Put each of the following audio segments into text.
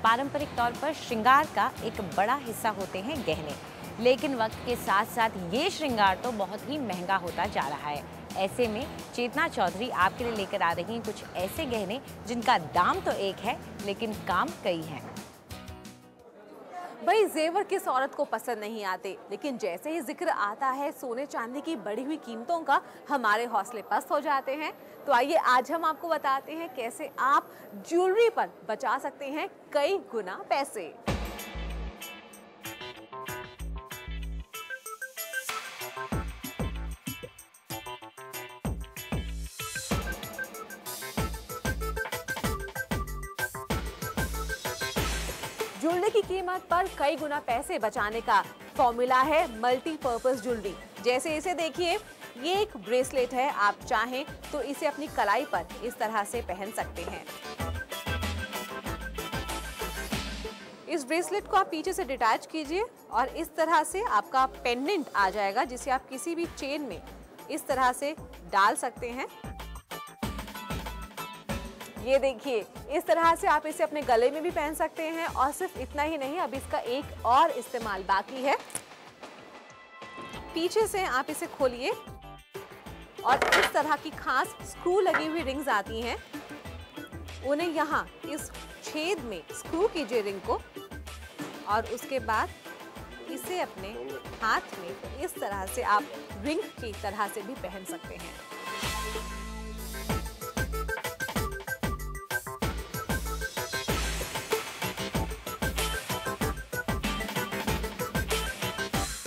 पारंपरिक तौर पर श्रृंगार का एक बड़ा हिस्सा होते हैं गहने, लेकिन वक्त के साथ साथ ये श्रृंगार तो बहुत ही महंगा होता जा रहा है। ऐसे में चेतना चौधरी आपके लिए लेकर आ रही हैं कुछ ऐसे गहने जिनका दाम तो एक है लेकिन काम कई हैं। भाई जेवर किस औरत को पसंद नहीं आते, लेकिन जैसे ही जिक्र आता है सोने चांदी की बढ़ी हुई कीमतों का, हमारे हौसले पस्त हो जाते हैं। तो आइए आज हम आपको बताते हैं कैसे आप ज्वेलरी पर बचा सकते हैं कई गुना पैसे। ज्वेलरी की कीमत पर कई गुना पैसे बचाने का फॉर्मूला है मल्टीपर्पज ज्वेलरी। जैसे इसे देखिए, ये एक ब्रेसलेट है, आप चाहें तो इसे अपनी कलाई पर इस तरह से पहन सकते हैं। इस ब्रेसलेट को आप पीछे से डिटैच कीजिए और इस तरह से आपका पेंडेंट आ जाएगा, जिसे आप किसी भी चेन में इस तरह से डाल सकते हैं। ये देखिए, इस तरह से आप इसे अपने गले में भी पहन सकते हैं। और सिर्फ इतना ही नहीं, अब इसका एक और इस्तेमाल बाकी है। पीछे से आप इसे खोलिए और इस तरह की खास स्क्रू लगी हुई रिंग्स आती हैं, उन्हें यहाँ इस छेद में स्क्रू कीजिए रिंग को और उसके बाद इसे अपने हाथ में इस तरह से आप रिंग की तरह से भी पहन सकते हैं।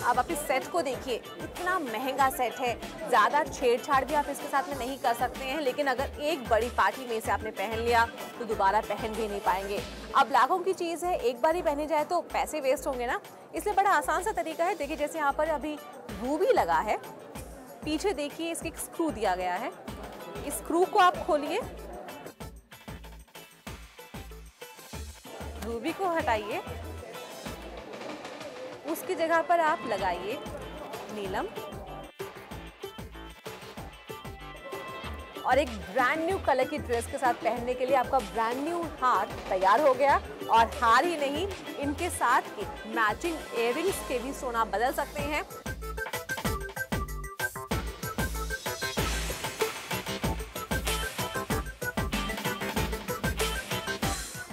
अब आप इस सेट को देखिए, इतना महंगा सेट है, ज़्यादा छेड़छाड़ भी आप इसके साथ में नहीं कर सकते हैं, लेकिन अगर एक बड़ी पार्टी में इसे आपने पहन लिया तो दोबारा पहन भी नहीं पाएंगे। अब लाखों की चीज़ है, एक बार ही पहनी जाए तो पैसे वेस्ट होंगे ना, इसलिए बड़ा आसान सा तरीका है। देखिए, जैसे यहाँ पर अभी रूबी लगा है, पीछे देखिए इसके एक स्क्रू दिया गया है, इस स्क्रू को आप खोलिए, रूबी को हटाइए, उसकी जगह पर आप लगाइए नीलम और एक ब्रांड न्यू कलर की ड्रेस के साथ पहनने के लिए आपका ब्रांड न्यू हार तैयार हो गया। और हार ही नहीं, इनके साथ के मैचिंग इयररिंग्स के भी सोना बदल सकते हैं।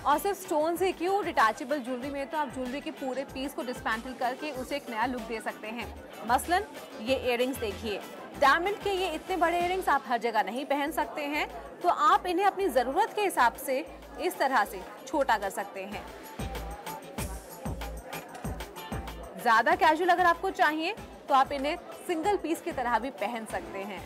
और सिर्फ स्टोन से क्यों, डिटैचेबल ज्वेलरी में तो आप ज्वेलरी के पूरे पीस को डिस्मेंटल करके उसे एक नया लुक दे सकते हैं। मसलन ये इयररिंग्स देखिए, डायमंड के ये इतने बड़े इयररिंग्स आप हर जगह नहीं पहन सकते हैं, तो आप इन्हें अपनी ज़रूरत के हिसाब से इस तरह से छोटा कर सकते हैं। ज़्यादा कैजुअल अगर आपको चाहिए तो आप इन्हें सिंगल पीस की तरह भी पहन सकते हैं।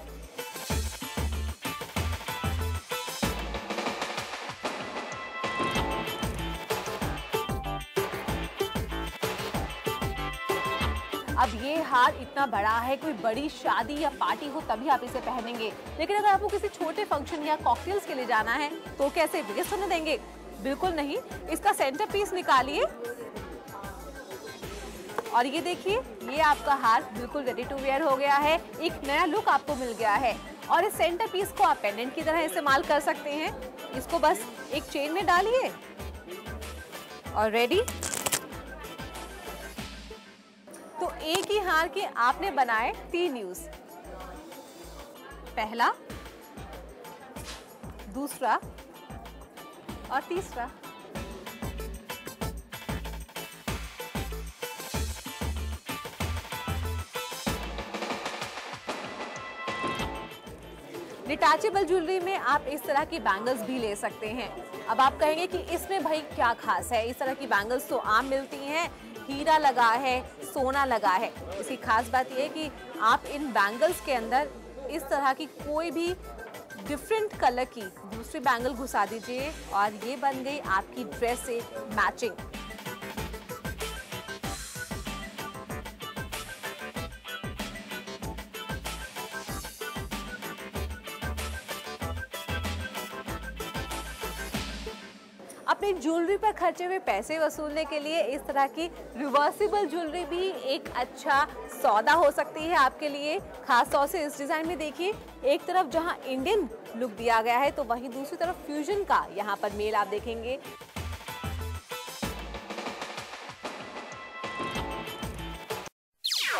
अब ये हार इतना बड़ा है, कोई बड़ी शादी या पार्टी हो तभी आप इसे पहनेंगे, लेकिन अगर आपको किसी छोटे फंक्शन या कॉकटेल्स के लिए जाना है तो कैसे वेस्ट होने देंगे? बिल्कुल नहीं। इसका सेंटर पीस निकालिए और ये देखिए, ये आपका हार बिल्कुल रेडी टू वेयर हो गया है, एक नया लुक आपको मिल गया है। और इस सेंटर पीस को आप पेंडेंट की तरह इस्तेमाल कर सकते हैं। इसको बस एक चेन में डालिए और रेडी। तो एक ही हार के आपने बनाए 3 यूज, पहला, दूसरा और तीसरा। डिटैचेबल ज्वेलरी में आप इस तरह की बैंगल्स भी ले सकते हैं। अब आप कहेंगे कि इसमें भाई क्या खास है, इस तरह की बैंगल्स तो आम मिलती हैं, हीरा लगा है, सोना लगा है। इसकी खास बात यह है कि आप इन बैंगल्स के अंदर इस तरह की कोई भी डिफरेंट कलर की दूसरी बैंगल घुसा दीजिए और ये बन गई आपकी ड्रेस से मैचिंग। अपनी ज्वेलरी पर खर्चे हुए पैसे वसूलने के लिए इस तरह की रिवर्सिबल ज्वेलरी भी एक अच्छा सौदा हो सकती है आपके लिए। खास तौर से इस डिज़ाइन में देखिए, एक तरफ जहां इंडियन लुक दिया गया है तो वहीं दूसरी तरफ फ्यूजन का यहाँ पर मेल आप देखेंगे।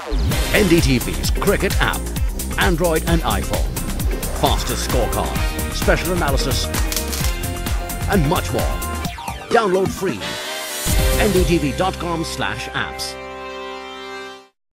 NDTV's Cricket app, Android and iPhone. Fastest scorecard, special analysis, and much more. Download free. ndtv.com/apps.